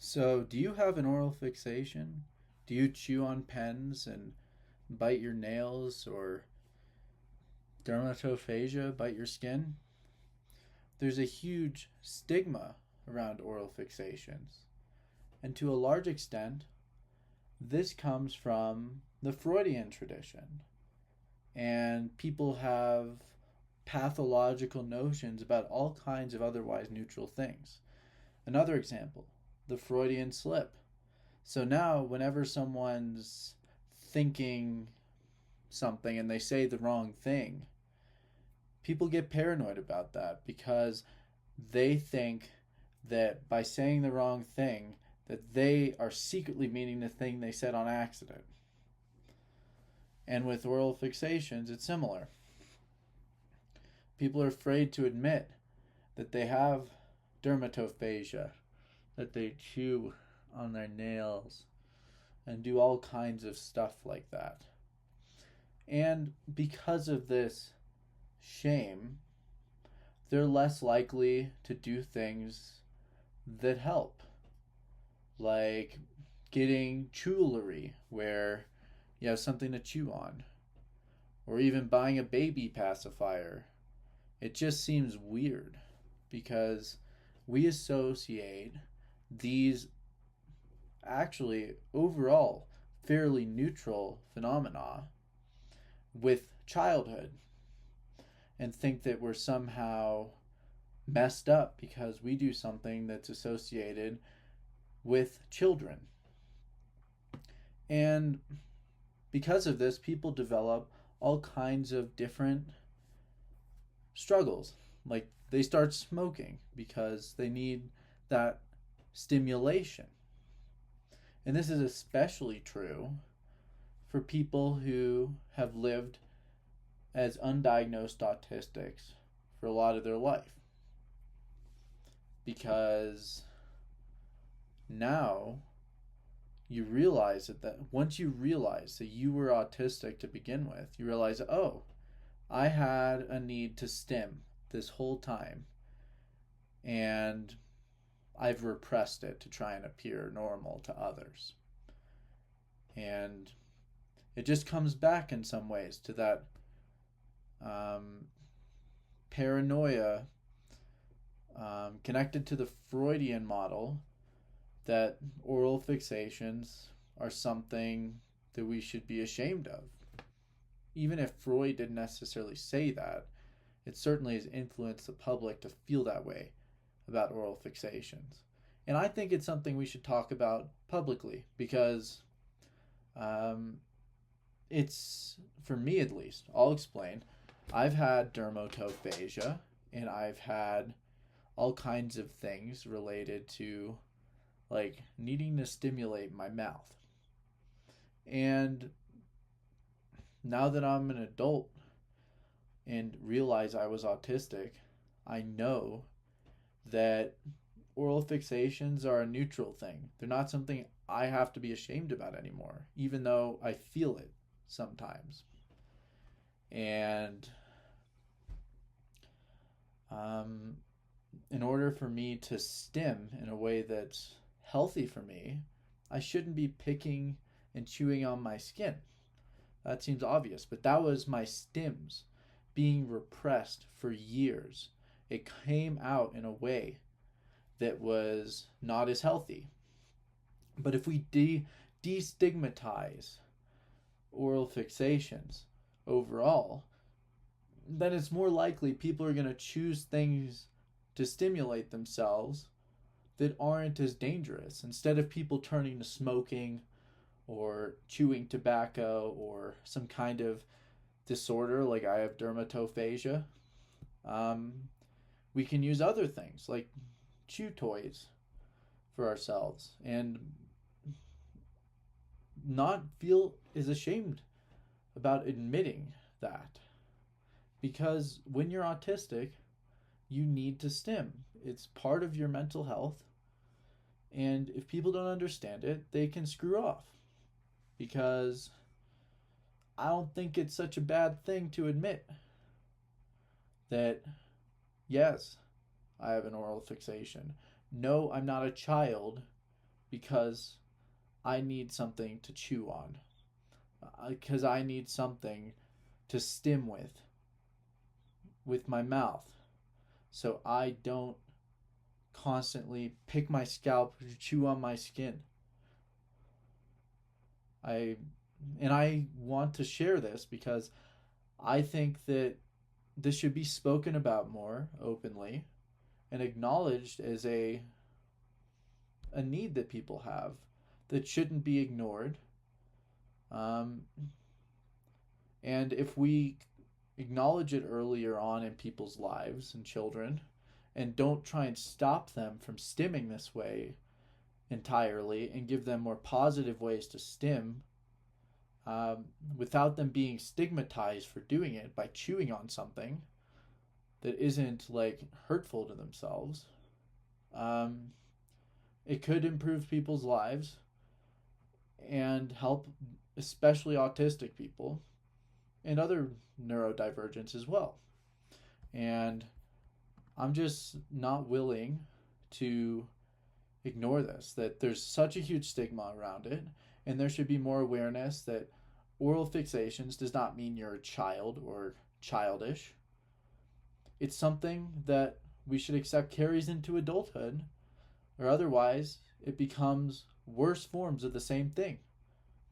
So, do you have an oral fixation? Do you chew on pens and bite your nails or dermatophagia, bite your skin? There's a huge stigma around oral fixations. And to a large extent, this comes from the Freudian tradition. And people have pathological notions about all kinds of otherwise neutral things. Another example, the Freudian slip. So now, whenever someone's thinking something and they say the wrong thing, people get paranoid about that because they think that by saying the wrong thing, that they are secretly meaning the thing they said on accident. And with oral fixations, it's similar. People are afraid to admit that they have dermatophagia, that they chew on their nails and do all kinds of stuff like that. And because of this shame, they're less likely to do things that help, like getting jewelry where you have something to chew on, or even buying a baby pacifier. It just seems weird because we associate these actually overall fairly neutral phenomena with childhood and think that we're somehow messed up because we do something that's associated with children. And because of this, people develop all kinds of different struggles. Like they start smoking because they need that stimulation. And this is especially true for people who have lived as undiagnosed autistics for a lot of their life. Because now you realize that once you realize that you were autistic to begin with, you realize, oh, I had a need to stim this whole time, and I've repressed it to try and appear normal to others. And it just comes back in some ways to that paranoia connected to the Freudian model that oral fixations are something that we should be ashamed of. Even if Freud didn't necessarily say that, it certainly has influenced the public to feel that way about oral fixations. And I think it's something we should talk about publicly because it's, for me at least, I'll explain. I've had dermatophagia and I've had all kinds of things related to like needing to stimulate my mouth. And now that I'm an adult and realize I was autistic, I know that oral fixations are a neutral thing. They're not something I have to be ashamed about anymore, even though I feel it sometimes. And in order for me to stim in a way that's healthy for me, I shouldn't be picking and chewing on my skin. That seems obvious, but that was my stims being repressed for years. It came out in a way that was not as healthy. But if we destigmatize oral fixations overall, then it's more likely people are going to choose things to stimulate themselves that aren't as dangerous instead of people turning to smoking or chewing tobacco or some kind of disorder like I have dermatophagia. We can use other things like chew toys for ourselves and not feel as ashamed about admitting that. Because when you're autistic, you need to stim. It's part of your mental health. And if people don't understand it, they can screw off. Because I don't think it's such a bad thing to admit that, yes, I have an oral fixation. No, I'm not a child because I need something to chew on, because I need something to stim with my mouth, so I don't constantly pick my scalp, chew on my skin. I and I want to share this because I think that this should be spoken about more openly and acknowledged as a need that people have that shouldn't be ignored. Um, and if we acknowledge it earlier on in people's lives and children, and don't try and stop them from stimming this way entirely and give them more positive ways to stim, without them being stigmatized for doing it by chewing on something that isn't like hurtful to themselves, um, it could improve people's lives and help especially autistic people and other neurodivergents as well. And I'm just not willing to ignore this, that there's such a huge stigma around it, and there should be more awareness that oral fixations does not mean you're a child or childish. It's something that we should accept carries into adulthood, or otherwise it becomes worse forms of the same thing.